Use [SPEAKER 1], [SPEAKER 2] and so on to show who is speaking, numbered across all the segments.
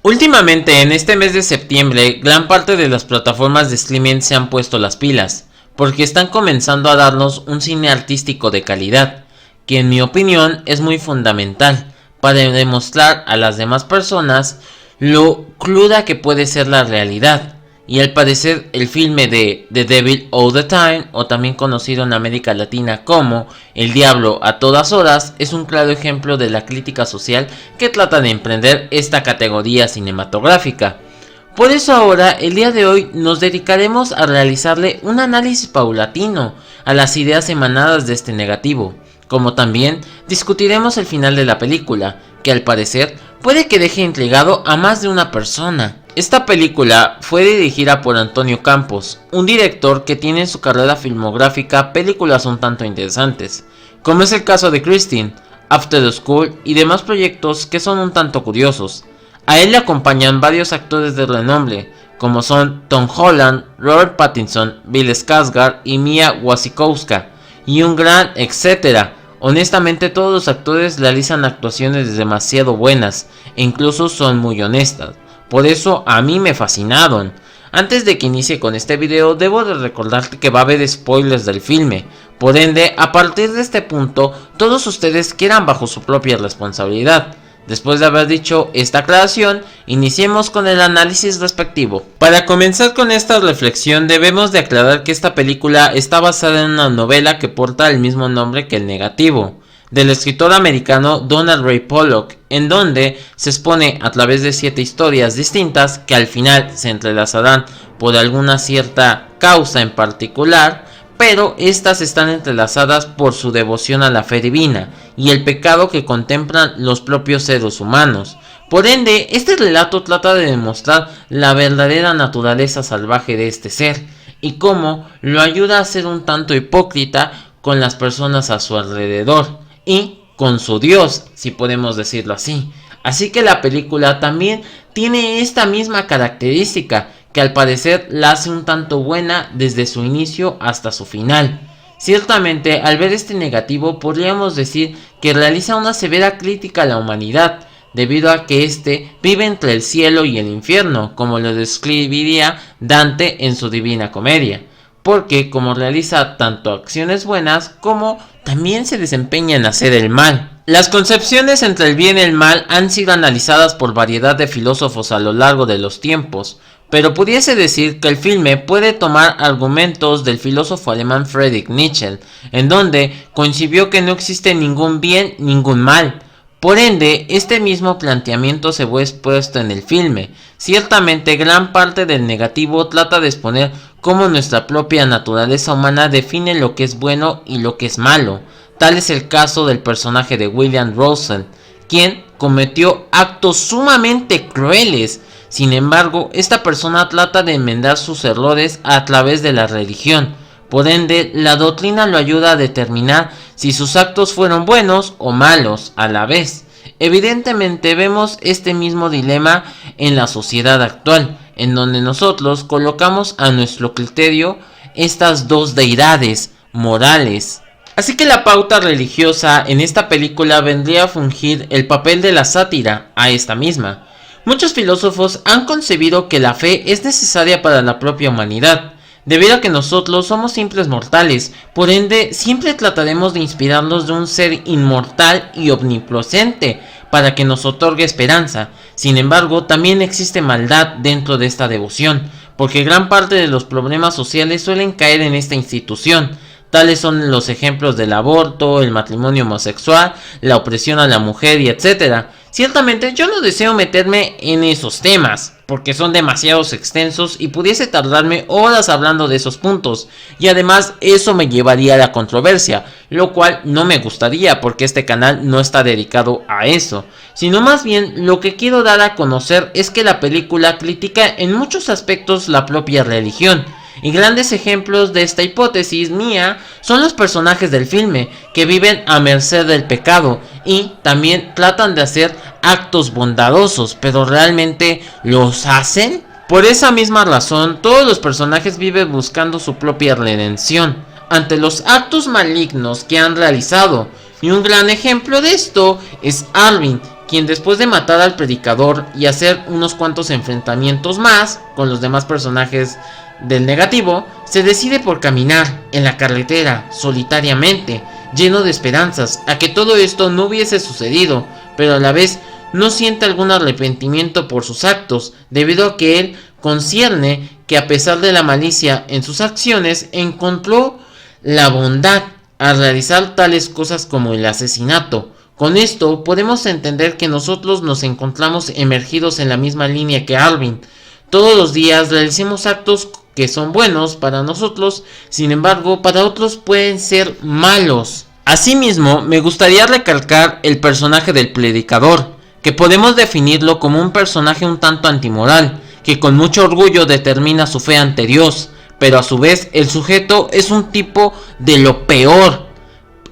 [SPEAKER 1] Últimamente, en este mes de septiembre, gran parte de las plataformas de streaming se han puesto las pilas, porque están comenzando a darnos un cine artístico de calidad, que en mi opinión es muy fundamental para demostrar a las demás personas lo cruda que puede ser la realidad. Y al parecer el filme de The Devil All the Time, o también conocido en América Latina como El Diablo a todas horas, es un claro ejemplo de la crítica social que trata de emprender esta categoría cinematográfica. Por eso ahora, el día de hoy, nos dedicaremos a realizarle un análisis paulatino a las ideas emanadas de este negativo, como también discutiremos el final de la película, que al parecer puede que deje intrigado a más de una persona. Esta película fue dirigida por Antonio Campos, un director que tiene en su carrera filmográfica películas un tanto interesantes, como es el caso de Christine, After School y demás proyectos que son un tanto curiosos. A él le acompañan varios actores de renombre, como son Tom Holland, Robert Pattinson, Bill Skarsgård y Mia Wasikowska, y un gran etcétera. Honestamente, todos los actores realizan actuaciones demasiado buenas e incluso son muy honestas. Por eso a mí me fascinaron. Antes de que inicie con este video, debo de recordarte que va a haber spoilers del filme. Por ende, a partir de este punto, todos ustedes quedan bajo su propia responsabilidad. Después de haber dicho esta aclaración, iniciemos con el análisis respectivo. Para comenzar con esta reflexión, debemos de aclarar que esta película está basada en una novela que porta el mismo nombre que el negativo, del escritor americano Donald Ray Pollock, en donde se expone a través de 7 historias distintas que al final se entrelazarán por alguna cierta causa en particular, pero estas están entrelazadas por su devoción a la fe divina y el pecado que contemplan los propios seres humanos. Por ende, este relato trata de demostrar la verdadera naturaleza salvaje de este ser y cómo lo ayuda a ser un tanto hipócrita con las personas a su alrededor y con su Dios, si podemos decirlo así. Así que la película también tiene esta misma característica, que al parecer la hace un tanto buena desde su inicio hasta su final. Ciertamente, al ver este negativo, podríamos decir que realiza una severa crítica a la humanidad, debido a que éste vive entre el cielo y el infierno, como lo describiría Dante en su Divina Comedia, porque como realiza tanto acciones buenas como también se desempeña en hacer el mal. Las concepciones entre el bien y el mal han sido analizadas por variedad de filósofos a lo largo de los tiempos, pero pudiese decir que el filme puede tomar argumentos del filósofo alemán Friedrich Nietzsche, en donde concibió que no existe ningún bien, ningún mal. Por ende, este mismo planteamiento se ve expuesto en el filme. Ciertamente, gran parte del negativo trata de exponer cómo nuestra propia naturaleza humana define lo que es bueno y lo que es malo. Tal es el caso del personaje de William Rosen, quien cometió actos sumamente crueles. Sin embargo, esta persona trata de enmendar sus errores a través de la religión. Por ende, la doctrina lo ayuda a determinar si sus actos fueron buenos o malos a la vez. Evidentemente vemos este mismo dilema en la sociedad actual, en donde nosotros colocamos a nuestro criterio estas dos deidades morales. Así que la pauta religiosa en esta película vendría a fungir el papel de la sátira a esta misma. Muchos filósofos han concebido que la fe es necesaria para la propia humanidad, debido a que nosotros somos simples mortales, por ende siempre trataremos de inspirarnos de un ser inmortal y omnipotente para que nos otorgue esperanza. Sin embargo, también existe maldad dentro de esta devoción, porque gran parte de los problemas sociales suelen caer en esta institución. Tales son los ejemplos del aborto, el matrimonio homosexual, la opresión a la mujer y etc. Ciertamente yo no deseo meterme en esos temas, porque son demasiados extensos y pudiese tardarme horas hablando de esos puntos, y además eso me llevaría a la controversia, lo cual no me gustaría porque este canal no está dedicado a eso, sino más bien lo que quiero dar a conocer es que la película critica en muchos aspectos la propia religión. Y grandes ejemplos de esta hipótesis mía son los personajes del filme, que viven a merced del pecado y también tratan de hacer actos bondadosos, pero ¿realmente los hacen? Por esa misma razón, todos los personajes viven buscando su propia redención ante los actos malignos que han realizado. Y un gran ejemplo de esto es Arvin, quien después de matar al predicador y hacer unos cuantos enfrentamientos más con los demás personajes del negativo, se decide por caminar en la carretera solitariamente, lleno de esperanzas a que todo esto no hubiese sucedido, pero a la vez no siente algún arrepentimiento por sus actos, debido a que él concierne que a pesar de la malicia en sus acciones, encontró la bondad al realizar tales cosas como el asesinato. Con esto podemos entender que nosotros nos encontramos emergidos en la misma línea que Arvin. Todos los días realicemos actos que son buenos para nosotros, sin embargo para otros pueden ser malos. Asimismo, me gustaría recalcar el personaje del predicador, que podemos definirlo como un personaje un tanto antimoral, que con mucho orgullo determina su fe ante Dios, pero a su vez el sujeto es un tipo de lo peor.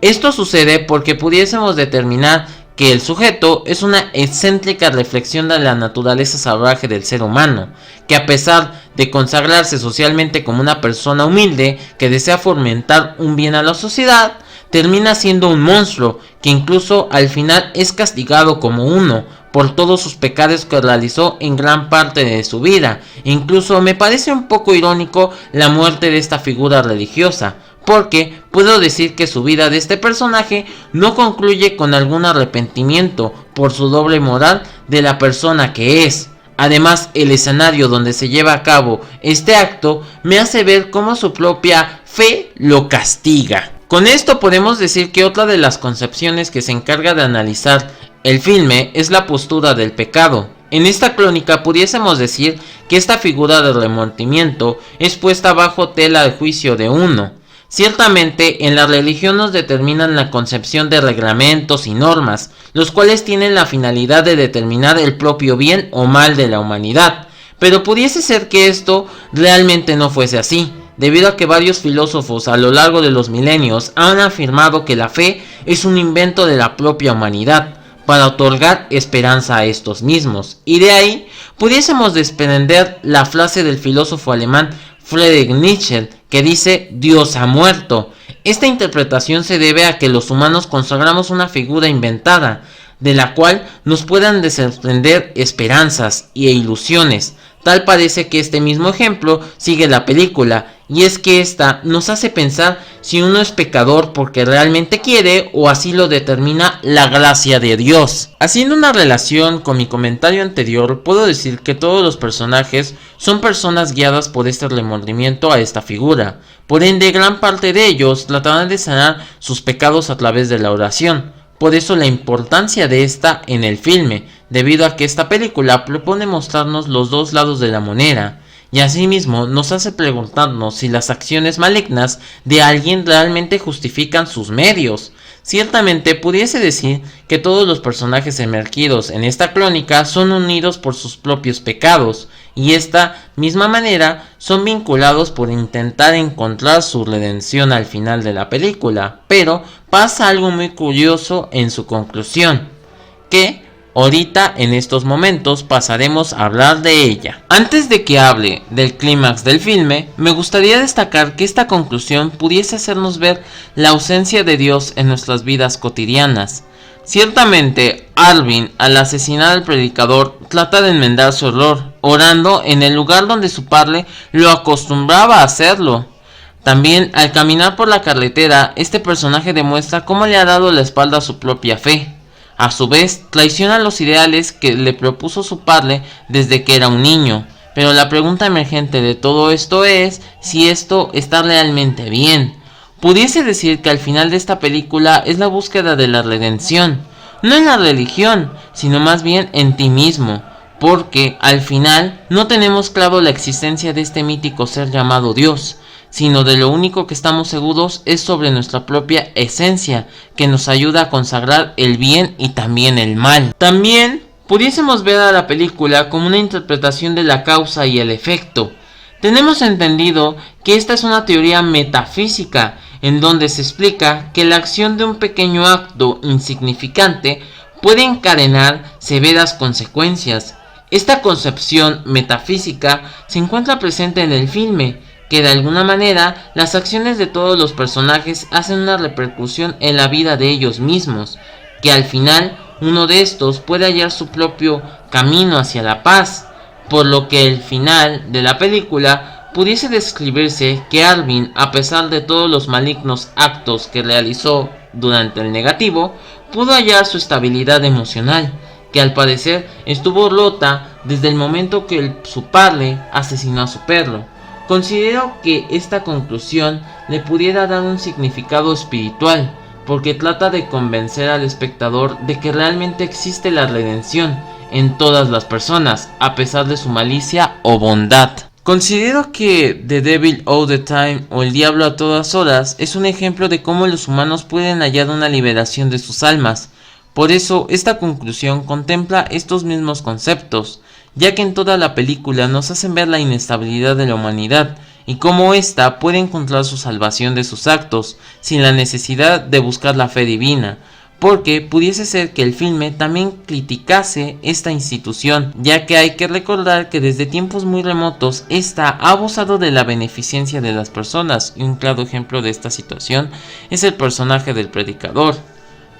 [SPEAKER 1] Esto sucede porque pudiésemos determinar que el sujeto es una excéntrica reflexión de la naturaleza salvaje del ser humano, que a pesar de consagrarse socialmente como una persona humilde que desea fomentar un bien a la sociedad, termina siendo un monstruo que incluso al final es castigado como uno por todos sus pecados que realizó en gran parte de su vida. Incluso me parece un poco irónico la muerte de esta figura religiosa, porque puedo decir que su vida de este personaje no concluye con algún arrepentimiento por su doble moral de la persona que es. Además, el escenario donde se lleva a cabo este acto me hace ver cómo su propia fe lo castiga. Con esto podemos decir que otra de las concepciones que se encarga de analizar el filme es la postura del pecado. En esta crónica pudiésemos decir que esta figura de remordimiento es puesta bajo tela de juicio de uno. Ciertamente, en la religión nos determinan la concepción de reglamentos y normas, los cuales tienen la finalidad de determinar el propio bien o mal de la humanidad. Pero pudiese ser que esto realmente no fuese así, debido a que varios filósofos a lo largo de los milenios han afirmado que la fe es un invento de la propia humanidad, para otorgar esperanza a estos mismos. Y de ahí pudiésemos desprender la frase del filósofo alemán Friedrich Nietzsche, que dice: Dios ha muerto. Esta interpretación se debe a que los humanos consagramos una figura inventada, de la cual nos puedan desprender esperanzas e ilusiones. Tal parece que este mismo ejemplo sigue la película, y es que esta nos hace pensar si uno es pecador porque realmente quiere o así lo determina la gracia de Dios. Haciendo una relación con mi comentario anterior, puedo decir que todos los personajes son personas guiadas por este remordimiento a esta figura. Por ende, gran parte de ellos tratarán de sanar sus pecados a través de la oración. Por eso la importancia de esta en el filme, debido a que esta película propone mostrarnos los dos lados de la moneda, y asimismo nos hace preguntarnos si las acciones malignas de alguien realmente justifican sus medios. Ciertamente pudiese decir que todos los personajes emergidos en esta crónica son unidos por sus propios pecados, y esta misma manera son vinculados por intentar encontrar su redención al final de la película. Pero pasa algo muy curioso en su conclusión, que ahorita en estos momentos pasaremos a hablar de ella. Antes de que hable del clímax del filme, me gustaría destacar que esta conclusión pudiese hacernos ver la ausencia de Dios en nuestras vidas cotidianas. Ciertamente, Arvin, al asesinar al predicador, trata de enmendar su error, orando en el lugar donde su padre lo acostumbraba a hacerlo. También, al caminar por la carretera, este personaje demuestra cómo le ha dado la espalda a su propia fe. A su vez, traiciona los ideales que le propuso su padre desde que era un niño. Pero la pregunta emergente de todo esto es si esto está realmente bien. Pudiese decir que al final de esta película es la búsqueda de la redención, no en la religión, sino más bien en ti mismo, porque al final no tenemos claro la existencia de este mítico ser llamado Dios, sino de lo único que estamos seguros es sobre nuestra propia esencia, que nos ayuda a consagrar el bien y también el mal. También pudiésemos ver a la película como una interpretación de la causa y el efecto. Tenemos entendido que esta es una teoría metafísica, en donde se explica que la acción de un pequeño acto insignificante puede encadenar severas consecuencias. Esta concepción metafísica se encuentra presente en el filme, que de alguna manera las acciones de todos los personajes hacen una repercusión en la vida de ellos mismos, que al final uno de estos puede hallar su propio camino hacia la paz, por lo que el final de la película pudiese describirse que Arvin, a pesar de todos los malignos actos que realizó durante el negativo, pudo hallar su estabilidad emocional, que al parecer estuvo rota desde el momento que su padre asesinó a su perro. Considero que esta conclusión le pudiera dar un significado espiritual, porque trata de convencer al espectador de que realmente existe la redención en todas las personas, a pesar de su malicia o bondad. Considero que The Devil All the Time o El Diablo a todas horas es un ejemplo de cómo los humanos pueden hallar una liberación de sus almas. Por eso esta conclusión contempla estos mismos conceptos, ya que en toda la película nos hacen ver la inestabilidad de la humanidad y cómo ésta puede encontrar su salvación de sus actos sin la necesidad de buscar la fe divina, porque pudiese ser que el filme también criticase esta institución, ya que hay que recordar que desde tiempos muy remotos esta ha abusado de la beneficencia de las personas, y un claro ejemplo de esta situación es el personaje del predicador.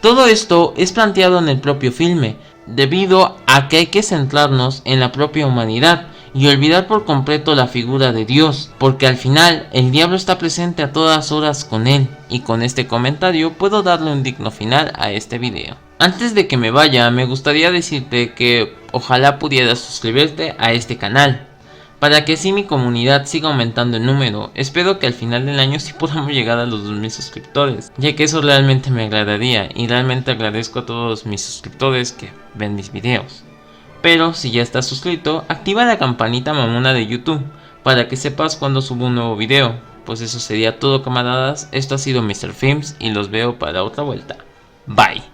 [SPEAKER 1] Todo esto es planteado en el propio filme, debido a que hay que centrarnos en la propia humanidad y olvidar por completo la figura de Dios, porque al final el diablo está presente a todas horas con él, y con este comentario puedo darle un digno final a este video. Antes de que me vaya, me gustaría decirte que ojalá pudieras suscribirte a este canal, para que así mi comunidad siga aumentando en número. Espero que al final del año sí podamos llegar a los 2000 suscriptores, ya que eso realmente me agradaría, y realmente agradezco a todos mis suscriptores que ven mis videos. Pero si ya estás suscrito, activa la campanita mamona de YouTube, para que sepas cuando subo un nuevo video. Pues eso sería todo, camaradas. Esto ha sido Mr. Films y los veo para otra vuelta. Bye.